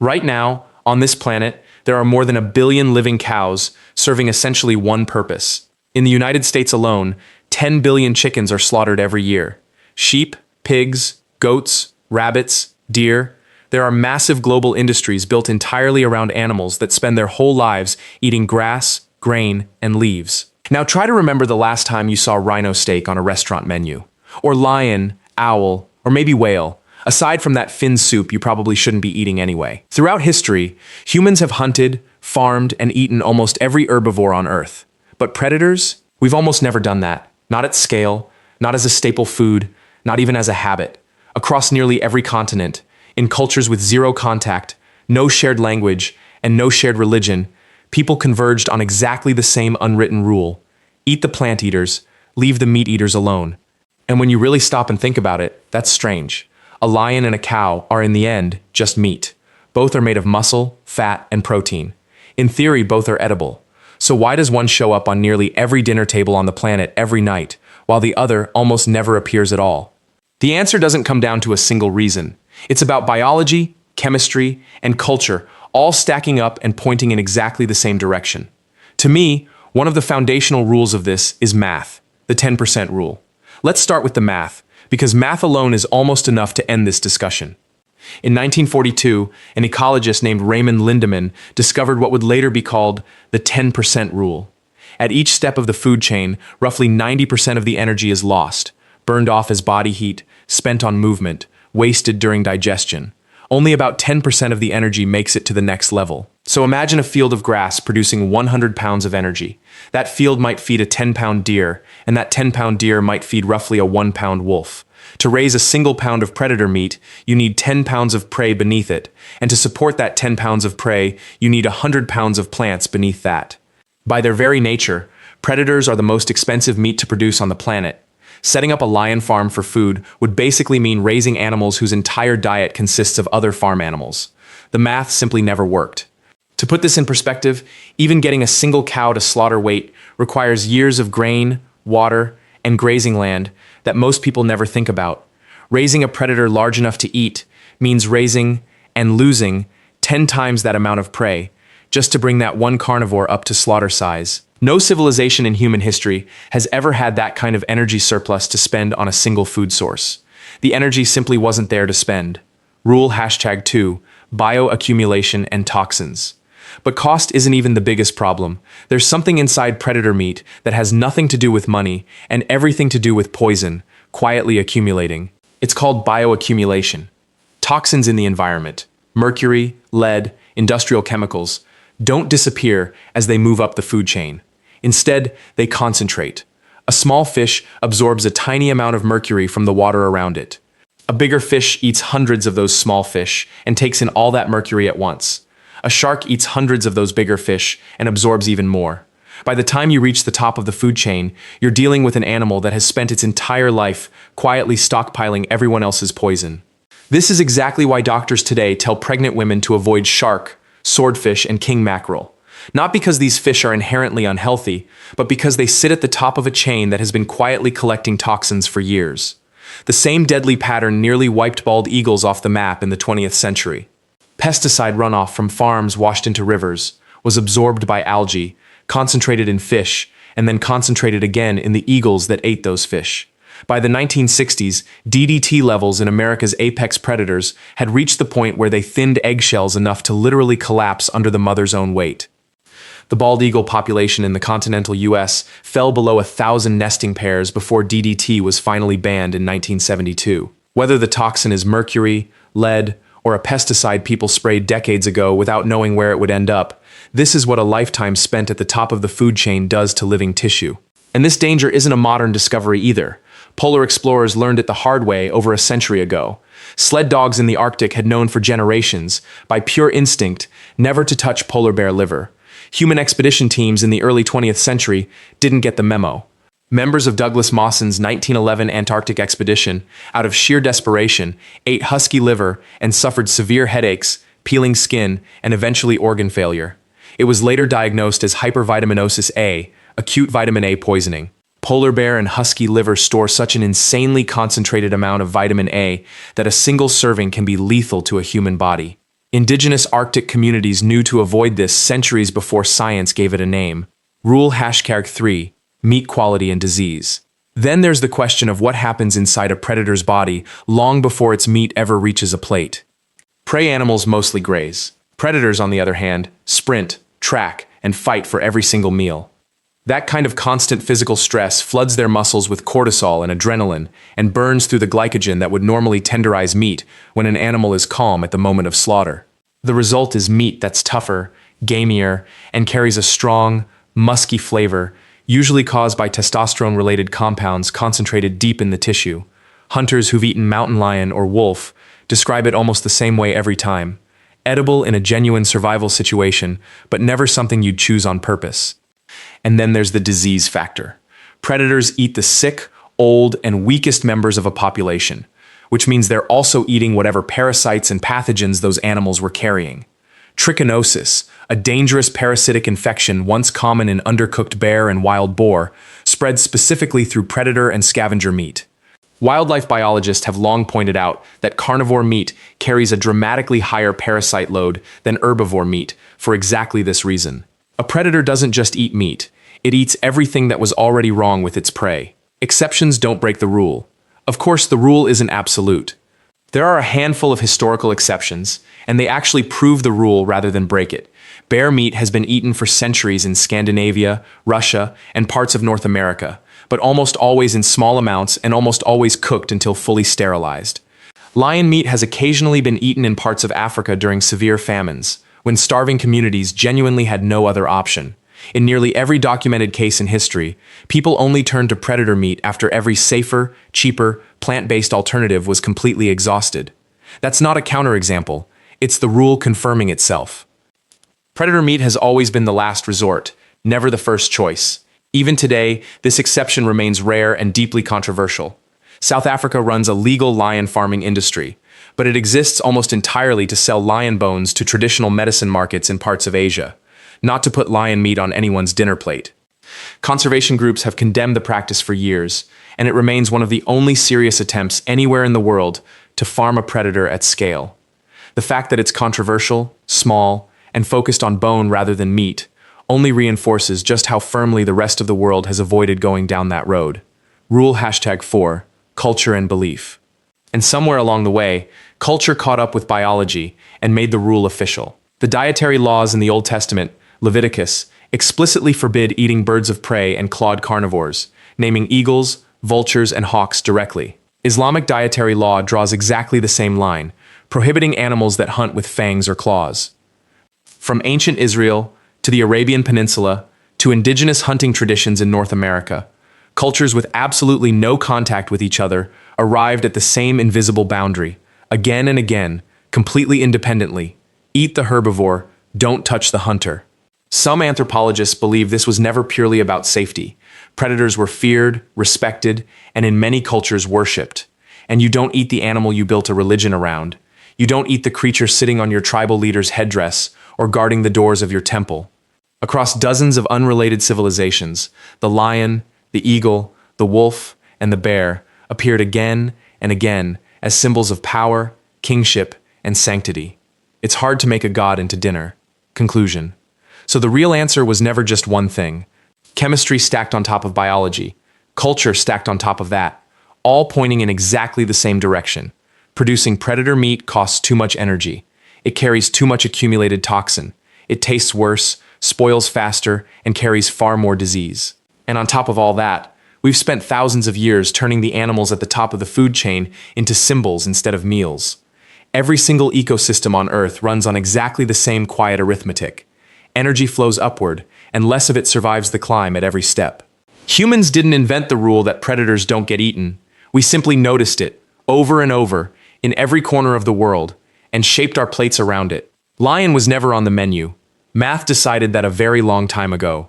Right now, on this planet, there are more than 1 billion living cows serving essentially one purpose. In the United States alone, 10 billion chickens are slaughtered every year. Sheep, pigs, goats, rabbits, deer. There are massive global industries built entirely around animals that spend their whole lives eating grass, grain, and leaves. Now try to remember the last time you saw rhino steak on a restaurant menu. Or lion, owl, or maybe whale. Aside from that fin soup you probably shouldn't be eating anyway. Throughout history, humans have hunted, farmed, and eaten almost every herbivore on Earth. But predators? We've almost never done that. Not at scale, not as a staple food, not even as a habit. Across nearly every continent, in cultures with zero contact, no shared language, and no shared religion, people converged on exactly the same unwritten rule. Eat the plant eaters, leave the meat eaters alone. And when you really stop and think about it, that's strange. A lion and a cow are in the end just meat. Both are made of muscle, fat, and protein. In theory, both are edible. So why does one show up on nearly every dinner table on the planet every night, while the other almost never appears at all? The answer doesn't come down to a single reason. It's about biology, chemistry, and culture all stacking up and pointing in exactly the same direction. To me, one of the foundational rules of this is math, the 10% rule. Let's start with the math, because math alone is almost enough to end this discussion. In 1942, an ecologist named Raymond Lindeman discovered what would later be called the 10% rule. At each step of the food chain, roughly 90% of the energy is lost, burned off as body heat, spent on movement, wasted during digestion. Only about 10% of the energy makes it to the next level. So imagine a field of grass producing 100 pounds of energy. That field might feed a 10-pound deer, and that 10-pound deer might feed roughly a 1-pound wolf. To raise a single pound of predator meat, you need 10 pounds of prey beneath it, and to support that 10 pounds of prey, you need 100 pounds of plants beneath that. By their very nature, predators are the most expensive meat to produce on the planet. Setting up a lion farm for food would basically mean raising animals whose entire diet consists of other farm animals. The math simply never worked. To put this in perspective, even getting a single cow to slaughter weight requires years of grain, water, and grazing land that most people never think about. Raising a predator large enough to eat means raising and losing 10 times that amount of prey, just to bring that one carnivore up to slaughter size. No civilization in human history has ever had that kind of energy surplus to spend on a single food source. The energy simply wasn't there to spend. Rule #2, bioaccumulation and toxins. But cost isn't even the biggest problem. There's something inside predator meat that has nothing to do with money and everything to do with poison, quietly accumulating. It's called bioaccumulation. Toxins in the environment, mercury, lead, industrial chemicals, don't disappear as they move up the food chain. Instead, they concentrate. A small fish absorbs a tiny amount of mercury from the water around it. A bigger fish eats hundreds of those small fish and takes in all that mercury at once. A shark eats hundreds of those bigger fish and absorbs even more. By the time you reach the top of the food chain, you're dealing with an animal that has spent its entire life quietly stockpiling everyone else's poison. This is exactly why doctors today tell pregnant women to avoid shark, swordfish, and king mackerel. Not because these fish are inherently unhealthy, but because they sit at the top of a chain that has been quietly collecting toxins for years. The same deadly pattern nearly wiped bald eagles off the map in the 20th century. Pesticide runoff from farms washed into rivers was absorbed by algae, concentrated in fish, and then concentrated again in the eagles that ate those fish. By the 1960s, DDT levels in America's apex predators had reached the point where they thinned eggshells enough to literally collapse under the mother's own weight. The bald eagle population in the continental US fell below 1,000 nesting pairs before DDT was finally banned in 1972. Whether the toxin is mercury, lead, or a pesticide people sprayed decades ago without knowing where it would end up, this is what a lifetime spent at the top of the food chain does to living tissue. And this danger isn't a modern discovery either. Polar explorers learned it the hard way over a century ago. Sled dogs in the Arctic had known for generations, by pure instinct, never to touch polar bear liver. Human expedition teams in the early 20th century didn't get the memo. Members of Douglas Mawson's 1911 Antarctic expedition, out of sheer desperation, ate husky liver and suffered severe headaches, peeling skin, and eventually organ failure. It was later diagnosed as hypervitaminosis A, acute vitamin A poisoning. Polar bear and husky liver store such an insanely concentrated amount of vitamin A that a single serving can be lethal to a human body. Indigenous Arctic communities knew to avoid this centuries before science gave it a name. Rule #3, meat quality and disease. Then there's the question of what happens inside a predator's body long before its meat ever reaches a plate. Prey animals mostly graze. Predators, on the other hand, sprint, track, and fight for every single meal. That kind of constant physical stress floods their muscles with cortisol and adrenaline and burns through the glycogen that would normally tenderize meat when an animal is calm at the moment of slaughter. The result is meat that's tougher, gamier, and carries a strong, musky flavor, usually caused by testosterone-related compounds concentrated deep in the tissue. Hunters who've eaten mountain lion or wolf describe it almost the same way every time. Edible in a genuine survival situation, but never something you'd choose on purpose. And then there's the disease factor. Predators eat the sick, old, and weakest members of a population, which means they're also eating whatever parasites and pathogens those animals were carrying. Trichinosis, a dangerous parasitic infection once common in undercooked bear and wild boar, spreads specifically through predator and scavenger meat. Wildlife biologists have long pointed out that carnivore meat carries a dramatically higher parasite load than herbivore meat for exactly this reason. A predator doesn't just eat meat, it eats everything that was already wrong with its prey. Exceptions don't break the rule. Of course, the rule isn't absolute. There are a handful of historical exceptions, and they actually prove the rule rather than break it. Bear meat has been eaten for centuries in Scandinavia, Russia, and parts of North America, but almost always in small amounts and almost always cooked until fully sterilized. Lion meat has occasionally been eaten in parts of Africa during severe famines, when starving communities genuinely had no other option. In nearly every documented case in history, people only turned to predator meat after every safer, cheaper, plant-based alternative was completely exhausted. That's not a counterexample, it's the rule confirming itself. Predator meat has always been the last resort, never the first choice. Even today, this exception remains rare and deeply controversial. South Africa runs a legal lion farming industry, but it exists almost entirely to sell lion bones to traditional medicine markets in parts of Asia, not to put lion meat on anyone's dinner plate. Conservation groups have condemned the practice for years, and it remains one of the only serious attempts anywhere in the world to farm a predator at scale. The fact that it's controversial, small, and focused on bone rather than meat only reinforces just how firmly the rest of the world has avoided going down that road. Rule #4, culture and belief. And somewhere along the way, culture caught up with biology and made the rule official. The dietary laws in the Old Testament, Leviticus, explicitly forbid eating birds of prey and clawed carnivores, naming eagles, vultures, and hawks directly. Islamic dietary law draws exactly the same line, prohibiting animals that hunt with fangs or claws. From ancient Israel to the Arabian Peninsula to indigenous hunting traditions in North America, cultures with absolutely no contact with each other arrived at the same invisible boundary, again and again, completely independently. Eat the herbivore, don't touch the hunter. Some anthropologists believe this was never purely about safety. Predators were feared, respected, and in many cultures worshipped. And you don't eat the animal you built a religion around. You don't eat the creature sitting on your tribal leader's headdress or guarding the doors of your temple. Across dozens of unrelated civilizations, the lion, the eagle, the wolf, and the bear appeared again and again as symbols of power, kingship, and sanctity. It's hard to make a god into dinner. Conclusion. So the real answer was never just one thing. Chemistry stacked on top of biology, culture stacked on top of that, all pointing in exactly the same direction. Producing predator meat costs too much energy. It carries too much accumulated toxin. It tastes worse, spoils faster, and carries far more disease. And on top of all that, we've spent thousands of years turning the animals at the top of the food chain into symbols instead of meals. Every single ecosystem on Earth runs on exactly the same quiet arithmetic. Energy flows upward, and less of it survives the climb at every step. Humans didn't invent the rule that predators don't get eaten. We simply noticed it, over and over, in every corner of the world, and shaped our plates around it. Lion was never on the menu. Math decided that a very long time ago.